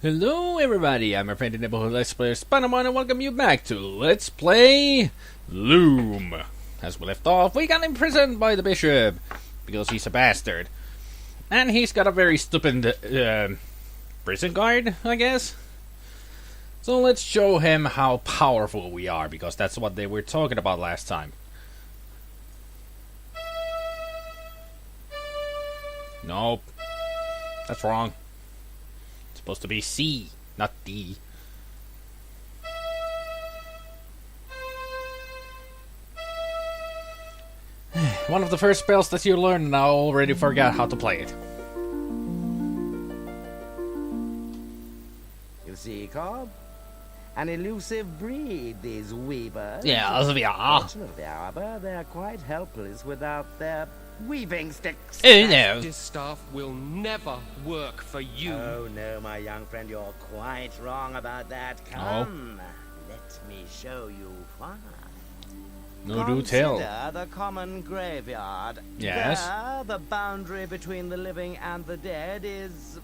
Hello everybody, I'm your friend and neighborhood Let's Player SpiderMwa and welcome you back to Let's Play Loom. As we left off, we got imprisoned by the bishop, because he's a bastard. And he's got a very stupid prison guard, I guess. So let's show him how powerful we are, because that's what they were talking about last time. Nope. That's wrong. Supposed to be C, not D. One of the first spells that you learn, and I already forgot how to play it. You see, Cobb? An elusive breed, these weavers. Yes, we are. Fortunately, however, they're quite helpless without their weaving sticks. Oh no. This staff will never work for you. Oh no, my young friend, you're quite wrong about that. Come, let me show you why. No, do tell. Consider the common graveyard. Yes. There, the boundary between the living and the dead is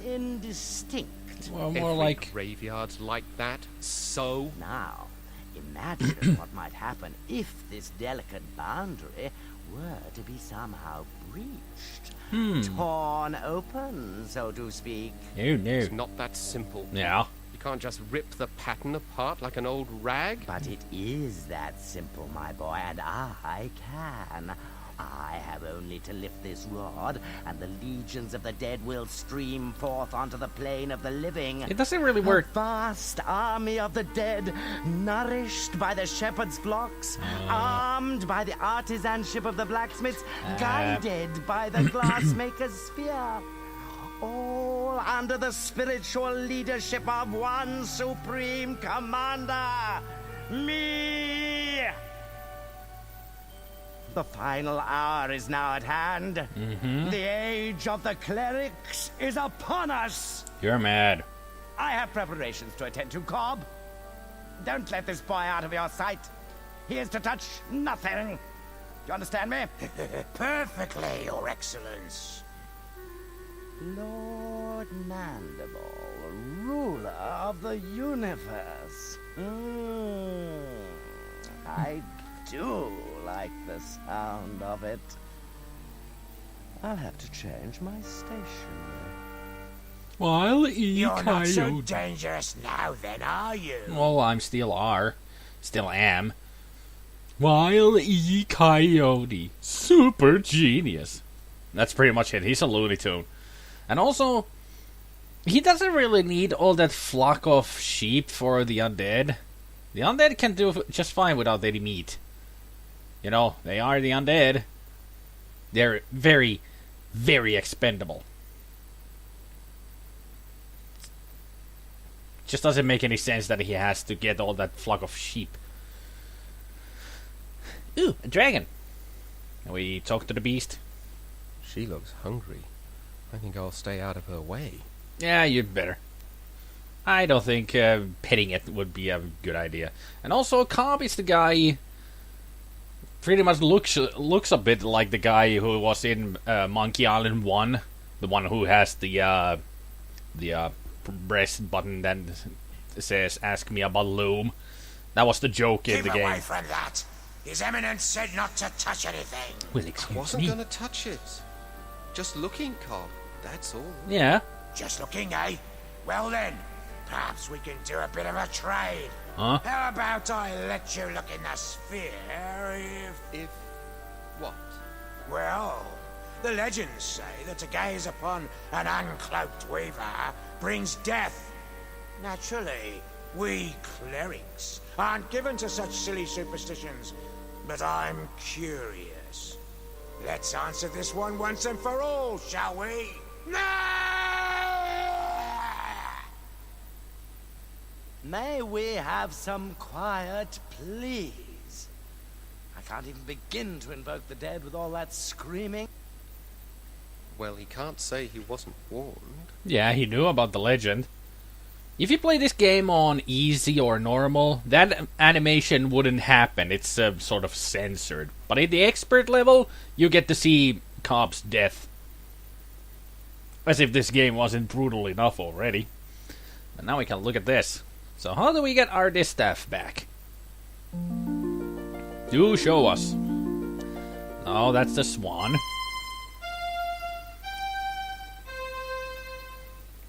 indistinct. Well, more Every like... graveyard's like that. So Now, imagine what might happen if this delicate boundary were to be somehow breached. Torn open, so to speak. Oh no. it's not that simple. Yeah. You can't just rip the pattern apart like an old rag. But it is that simple, my boy, and I can. I have only to lift this rod, and the legions of the dead will stream forth onto the plane of the living. It doesn't really work. A vast army of the dead, nourished by the shepherd's flocks, armed by the artisanship of the blacksmiths, guided by the glassmaker's spear. All under the spiritual leadership of one supreme commander, me! The final hour is now at hand. The age of the clerics is upon us. You're mad. I have preparations to attend to, Cobb. Don't let this boy out of your sight. He is to touch nothing. Do you understand me? Perfectly, Your Excellence. Lord Mandible, ruler of the universe. I do like the sound of it. I'll have to change my station. Wile E. You're not so Coyote. dangerous now, then, are you? Well, I'm still R. Still am. Wile E. Coyote. Super genius. That's pretty much it. He's a Looney Tune. And also, he doesn't really need all that flock of sheep for the undead. The undead can do just fine without any meat. You know, they are the undead. They're very, very expendable. Just doesn't make any sense that he has to get all that flock of sheep. Ooh, a dragon. Can we talk to the beast? She looks hungry. I think I'll stay out of her way. Yeah, you'd better. I don't think petting it would be a good idea. And also, Cobb is the guy... Pretty much looks a bit like the guy who was in Monkey Island 1. The one who has the breast button that says, "Ask me about Loom." That was the joke in Keep the game. away from that. His Eminence said not to touch anything. Well, I excuse wasn't me. gonna touch it. Just looking, Cobb. That's all. Yeah. Just looking, eh? Well then, perhaps we can do a bit of a trade. Huh? How about I let you look in the sphere if... If what? Well, the legends say that to gaze upon an uncloaked weaver brings death. Naturally, we clerics aren't given to such silly superstitions, but I'm curious. Let's answer this one once and for all, shall we? May we have some quiet, please? I can't even begin to invoke the dead with all that screaming. Well, he can't say he wasn't warned. Yeah, he knew about the legend. If you play this game on easy or normal, that animation wouldn't happen. It's sort of censored. But at the expert level, you get to see Cobb's death. As if this game wasn't brutal enough already. And now we can look at this. So how do we get our distaff back? Do show us. Oh, that's the swan.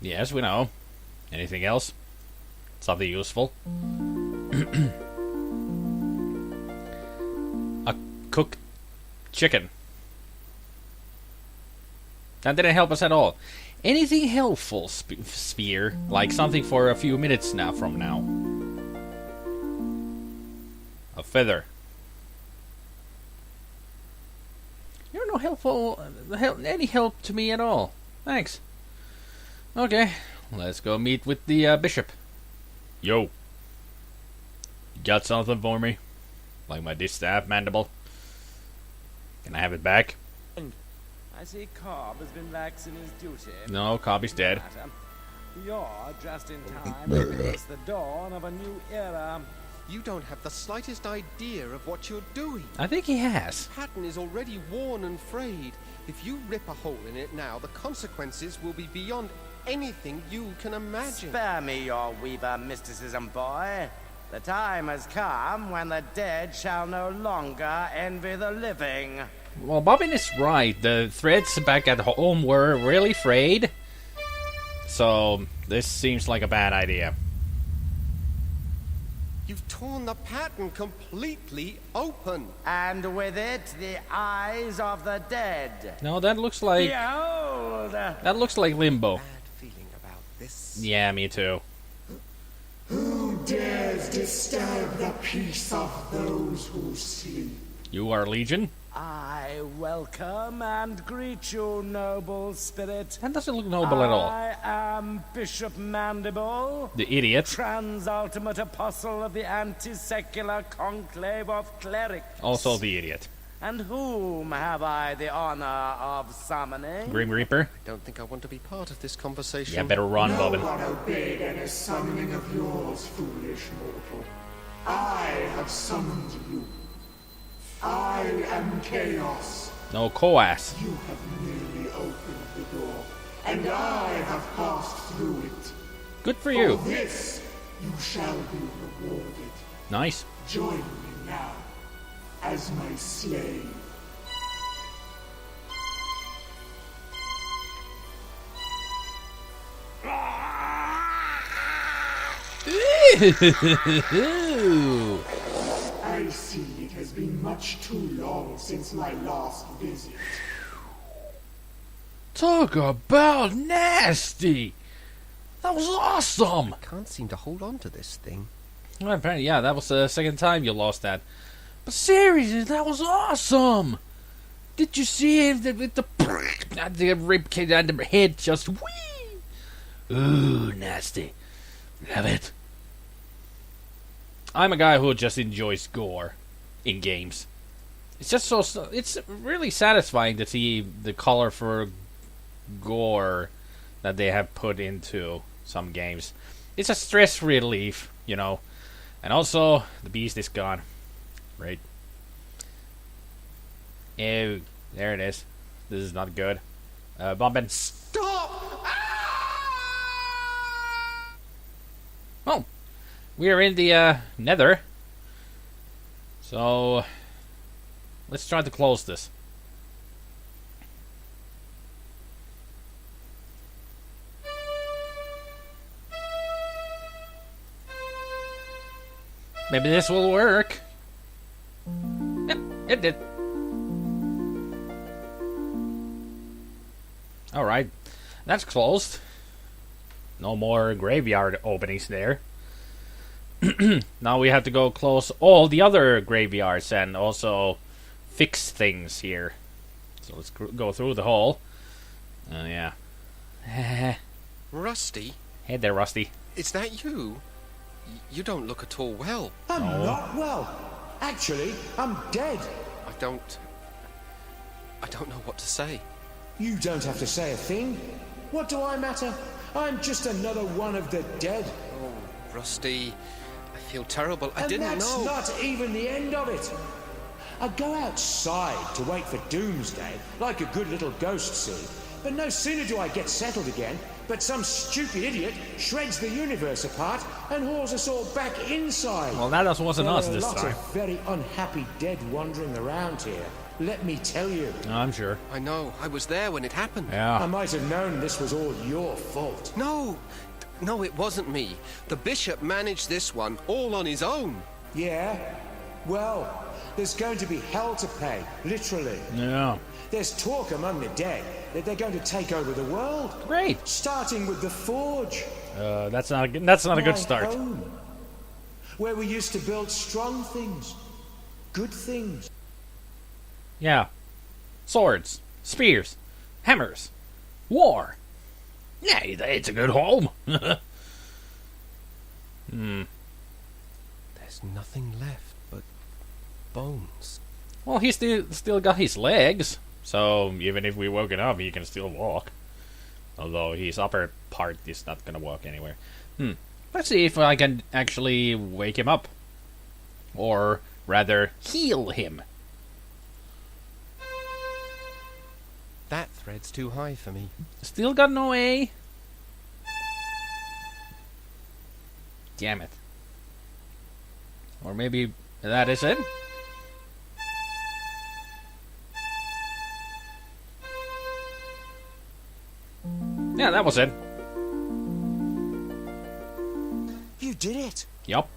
Yes, we know. Anything else? Something useful? A cooked chicken. That didn't help us at all. Anything helpful, Spear? Like something for a few minutes now from now. A feather. You're no helpful, any help to me at all. Thanks. Okay, let's go meet with the bishop. Yo. You got something for me? Like my distaff mandible? Can I have it back? I see Cobb has been lax in his duty. No, Cobb is dead. You're just in time to witness the dawn of a new era. You don't have the slightest idea of what you're doing. I think he has. The pattern is already worn and frayed. If you rip a hole in it now, the consequences will be beyond anything you can imagine. Spare me your weaver mysticism, boy. The time has come when the dead shall no longer envy the living. Well, Bobbin is right. The threads back at home were really frayed. So, this seems like a bad idea. You've torn the pattern completely open. And with it, the eyes of the dead. No, that looks like... Behold! That looks like Limbo. Bad feeling about this. Yeah, me too. Who dares disturb the peace of those who sleep? You are Legion? I welcome and greet you, noble spirit. That doesn't look noble at all. I am Bishop Mandible, The idiot. transultimate apostle of the anti-secular conclave of clerics. Also the idiot. And whom have I the honor of summoning? Grim Reaper. I don't think I want to be part of this conversation. Yeah, better run, No Bobbin. one obeyed any summoning of yours, foolish mortal. I have summoned you. I am Chaos. No, Coas. You have merely opened the door, and I have passed through it. Good for you. For this, you shall be rewarded. Nice. Join me now, as my slave. I see it has been much too long since my last visit. Talk about nasty. That was awesome. Can't seem to hold on to this thing. Well, apparently, yeah, that was the second time you lost that. But seriously, that was awesome. Did you see it with the rib kid and the head just whee? Ooh, nasty. Love it. I'm a guy who just enjoys gore in games. It's just so it's really satisfying to see the colorful gore that they have put into some games. It's a stress relief, you know. And also, the beast is gone. Right. Ew, there it is. This is not good. Bobbin. Stop! Oh, we are in the Nether. So, let's try to close this. Maybe this will work. Yep, it did. Alright, that's closed. No more graveyard openings there. Now we have to go close all the other graveyards and also fix things here. So let's go through the hole. Yeah. Rusty? Hey there, Rusty. Is that you? You don't look at all well. I'm not well. Actually, I'm dead. I don't know what to say. You don't have to say a thing. What do I matter? I'm just another one of the dead. Oh, Rusty, I feel terrible. I And didn't that's know. not even the end of it. I go outside to wait for doomsday, like a good little ghost seed. But no sooner do I get settled again, but some stupid idiot shreds the universe apart and hauls us all back inside. Well, that wasn't us this There are time. lots of very unhappy dead wandering around here. Let me tell you. I'm sure. I know. I was there when it happened. I Yeah. might have known this was all your fault. No, it wasn't me. The bishop managed this one all on his own. Yeah? Well, there's going to be hell to pay, literally. Yeah. There's talk among the dead that they're going to take over the world. Great. Starting with the Forge. That's not a My good start. home, where we used to build strong things, good things. Yeah. Swords, spears, hammers, war. Yeah, it's a good home. There's nothing left but bones. Well, he's still got his legs, so even if we woke it up, he can still walk. Although his upper part is not gonna walk anywhere. Let's see if I can actually wake him up. Or rather, heal him. That thread's too high for me. Still got no A. Damn it. Or maybe that is it? Yeah, that was it. You did it. Yup,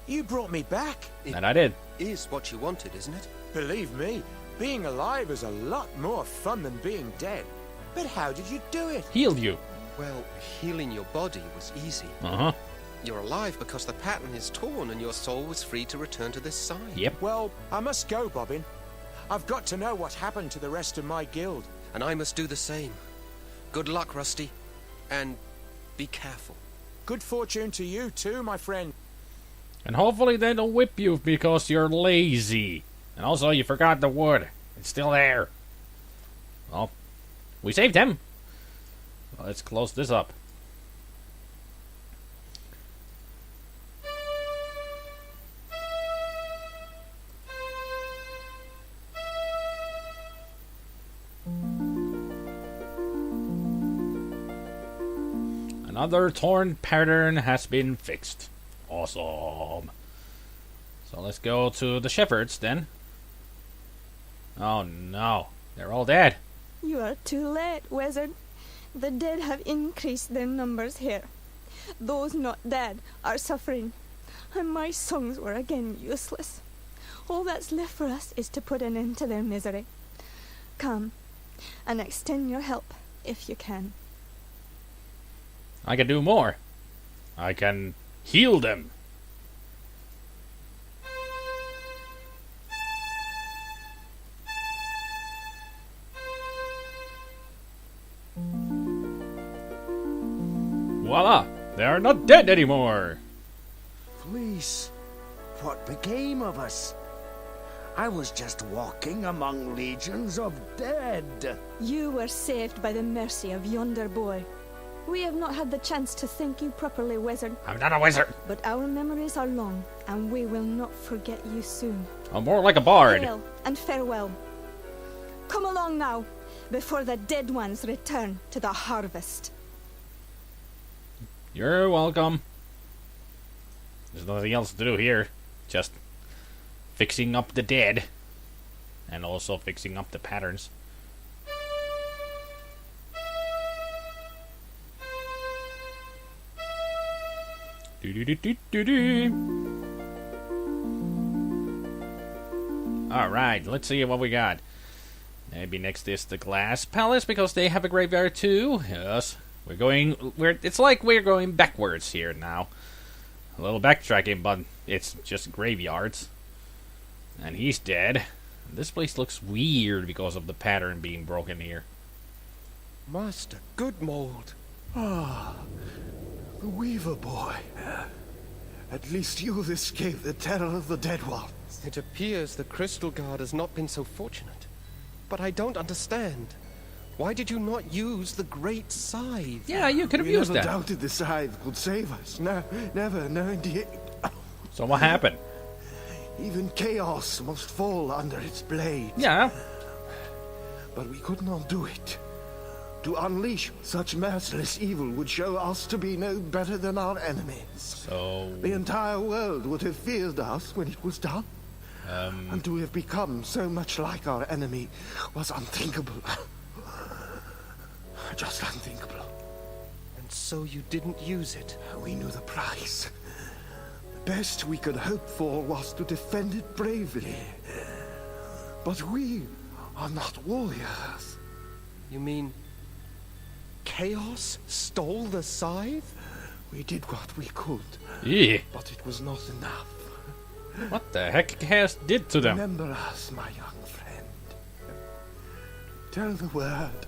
You brought me back. and I did. Is what you wanted, isn't it? Believe me, being alive is a lot more fun than being dead. But how did you do it? Healed you. Well, healing your body was easy. Uh-huh. You're alive because the pattern is torn and your soul was free to return to this side. Yep. Well, I must go, Bobbin. I've got to know what happened to the rest of my guild. And I must do the same. Good luck, Rusty. And be careful. Good fortune to you too, my friend. And hopefully they don't whip you because you're lazy. And also, you forgot the wood. It's still there. Well, we saved him. Well, let's close this up. Another torn pattern has been fixed. Awesome. So let's go to the shepherds then. Oh no, they're all dead. You are too late, wizard. The dead have increased their numbers here. Those not dead are suffering, and my songs were again useless. All that's left for us is to put an end to their misery. Come, and extend your help, if you can. I can do more. I can heal them. Voila! They are not dead anymore! Fleece, what became of us? I was just walking among legions of dead. You were saved by the mercy of yonder boy. We have not had the chance to thank you properly, wizard, I'm not a wizard. but our memories are long, and we will not forget you soon. I'm more like a bard. Hail and farewell. Come along now, before the dead ones return to the harvest. You're welcome. There's nothing else to do here. Just fixing up the dead. And also fixing up the patterns. Alright, let's see what we got. Maybe next is the Glass Palace, because they have a graveyard too. Yes. It's like we're going backwards here now. A little backtracking, but it's just graveyards. And he's dead. This place looks weird because of the pattern being broken here. Master Goodmold. The Weaver boy. At least you've escaped the terror of the Dead Ones. It appears the Crystal Guard has not been so fortunate. But I don't understand. Why did you not use the Great Scythe? Yeah, you could have We used never that. doubted the scythe could save us. No, never, no indeed. So what happened? Even chaos must fall under its blade. Yeah. But we could not do it. To unleash such merciless evil would show us to be no better than our enemies. So, The entire world would have feared us when it was done. And to have become so much like our enemy was unthinkable. Just unthinkable. And so you didn't use it? We knew the price. The best we could hope for was to defend it bravely. But we are not warriors. You mean Chaos stole the scythe? We did what we could, yeah. but it was not enough. What the heck Chaos did to them? Remember us, my young friend. Tell the word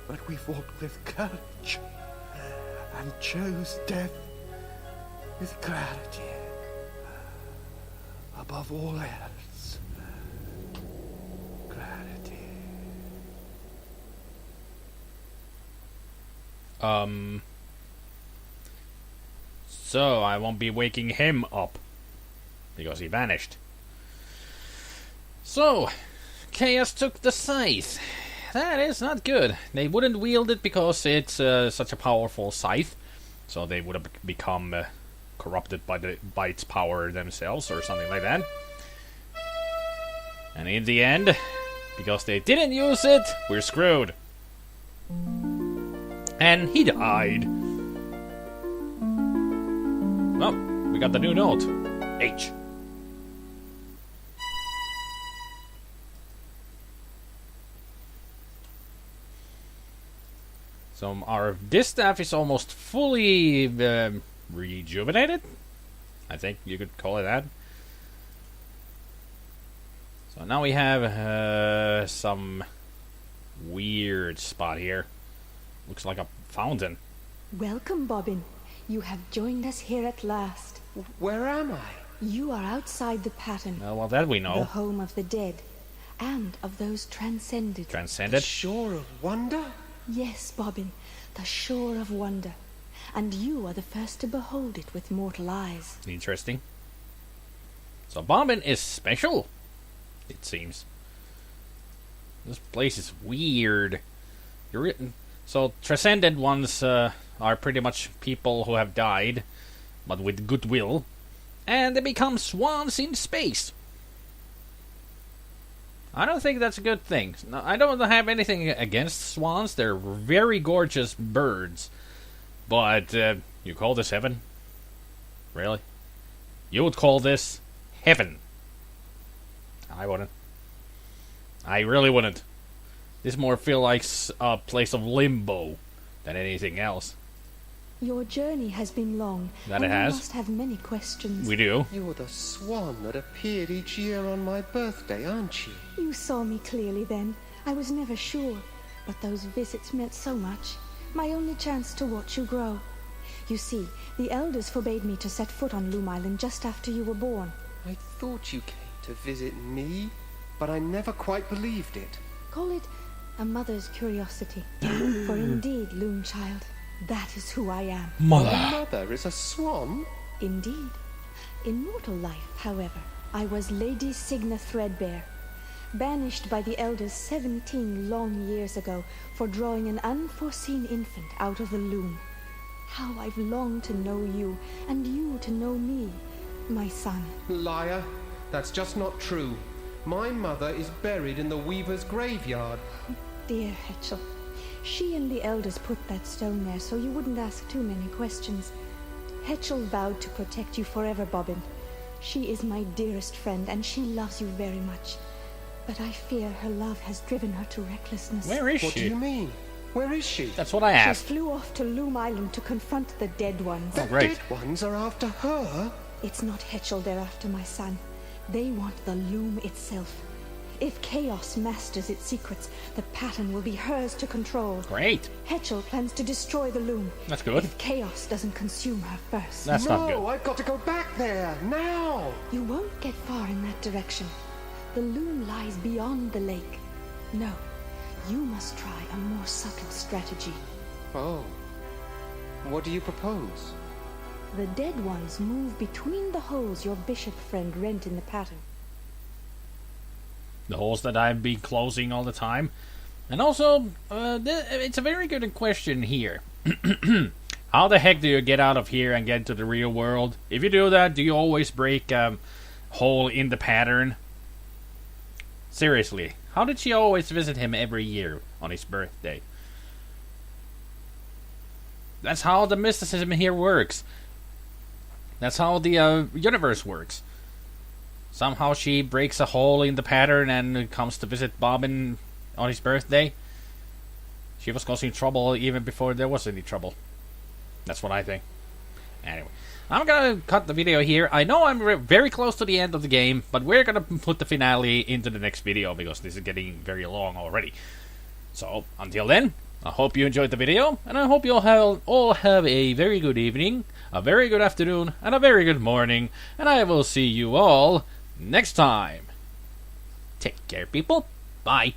that we fought with courage and chose death with clarity above all else. Clarity. So I won't be waking him up because he vanished. So Chaos took the scythe. That is not good. They wouldn't wield it because it's such a powerful scythe, so they would have become corrupted by its power themselves or something like that. And in the end, because they didn't use it, we're screwed. And he died. Well, we got the new note. H. So our distaff is almost fully rejuvenated. I think you could call it that. So now we have some weird spot here. Looks like a fountain. Welcome, Bobbin. You have joined us here at last. Where am I? You are outside the pattern, Well, that we the know. home of the dead, and of those transcended. The Transcended. shore of wonder? Yes, Bobbin, the shore of wonder. And you are the first to behold it with mortal eyes. Interesting. So Bobbin is special, it seems. This place is weird. So transcended ones are pretty much people who have died, but with goodwill, and they become swans in space. I don't think that's a good thing. No, I don't have anything against swans. They're very gorgeous birds. But you call this heaven? Really? You would call this heaven? I wouldn't. I really wouldn't. This more feel like a place of limbo than anything else. Your journey has been long, That and it has. you must have many questions. We do. You're the swan that appeared each year on my birthday, aren't you? You saw me clearly then. I was never sure, but those visits meant so much. My only chance to watch you grow. You see, the elders forbade me to set foot on Loom Island just after you were born. I thought you came to visit me, but I never quite believed it. Call it a mother's curiosity. For indeed, Loom child, that is who I am. My mother is a swan? Indeed. In mortal life, however, I was Lady Signa Threadbare, banished by the elders 17 long years ago for drawing an unforeseen infant out of the loom. How I've longed to know you, and you to know me, my son. Liar. That's just not true. My mother is buried in the weaver's graveyard. Dear Hetchel, she and the elders put that stone there so you wouldn't ask too many questions. Hetchel vowed to protect you forever, Bobbin. She is my dearest friend, and she loves you very much. But I fear her love has driven her to recklessness. Where is What do she? you mean? Where is she? That's what I She asked. flew off to Loom Island to confront the dead ones. Oh, The great. dead ones are after her? It's not Hetchel they're after, my son. They want the loom itself. If Chaos masters its secrets, the pattern will be hers to control. Great. Hetchel plans to destroy the loom. That's good. If Chaos doesn't consume her first. That's no, not good. I've got to go back there, now! You won't get far in that direction. The loom lies beyond the lake. No, you must try a more subtle strategy. Oh. What do you propose? The dead ones move between the holes your bishop friend rent in the pattern. The holes that I've been closing all the time. And also, it's a very good question here. How the heck do you get out of here and get into the real world? If you do that, do you always break a hole in the pattern? Seriously, how did she always visit him every year on his birthday? That's how the mysticism here works. That's how the universe works. Somehow she breaks a hole in the pattern and comes to visit Bobbin on his birthday. She was causing trouble even before there was any trouble. That's what I think. Anyway, I'm gonna cut the video here. I know I'm very close to the end of the game, but we're gonna put the finale into the next video because this is getting very long already. So, until then, I hope you enjoyed the video, and I hope you all have a very good evening, a very good afternoon, and a very good morning, and I will see you all next time. Take care, people. Bye.